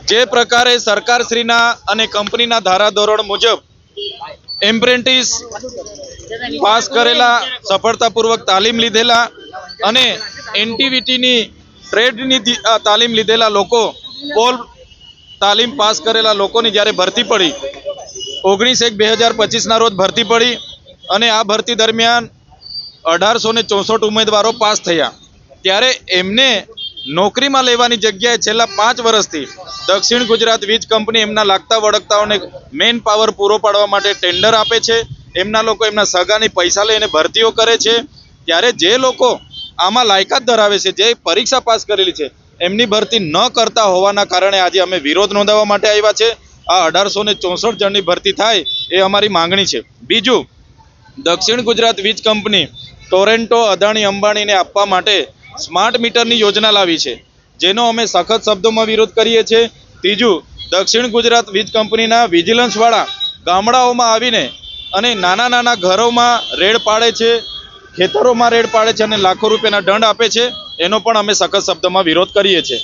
જે પ્રકારે સરકારશ્રીના અને કંપનીના ધારાધોરણ મુજબ એપ્રેન્ટિસ પાસ કરેલા, સફળતાપૂર્વક તાલીમ લીધેલા અને એનટીવીટીની ટ્રેડની તાલીમ લીધેલા લોકો, પોલ તાલીમ પાસ કરેલા લોકોની જ્યારે ભરતી પડી 19/1/2025ના રોજ ભરતી પડી અને આ ભરતી દરમિયાન 1864 ઉમેદવારો પાસ થયા, ત્યારે એમને નોકરીમાં લેવાની જગ્યાએ છેલ્લા 5 વર્ષથી દક્ષિણ ગુજરાત વીજ કંપની એમના લાગતા વળગતાઓને મેન પાવર પૂરો પાડવા માટે ટેન્ડર આપે છે. એમના લોકો એમના સગાની પૈસા લઈને ભરતીઓ કરે છે. ત્યારે જે લોકો આમાં લાયકાત ધરાવે છે, જે પરીક્ષા પાસ કરેલી છે, એમની ભરતી ન કરતા હોવાના કારણે આજે અમે વિરોધ નોંધાવવા માટે આવ્યા છે. આ 1864 જણની ભરતી થાય એ અમારી માંગણી છે. બીજું, દક્ષિણ ગુજરાત વીજ કંપની ટોરેન્ટો, અદાણી, અંબાણીને આપવા માટે સ્માર્ટ મીટરની યોજના લાવી છે, જેનો અમે સખત શબ્દોમાં વિરોધ કરીએ છીએ. ત્રીજું, દક્ષિણ ગુજરાત વીજ કંપનીના વિજિલન્સવાળા ગામડાઓમાં આવીને અને નાના નાના ઘરોમાં રેડ પાડે છે, ખેતરોમાં રેડ પાડે છે અને લાખો રૂપિયાના દંડ આપે છે. એનો પણ અમે સખત શબ્દોમાં વિરોધ કરીએ છીએ.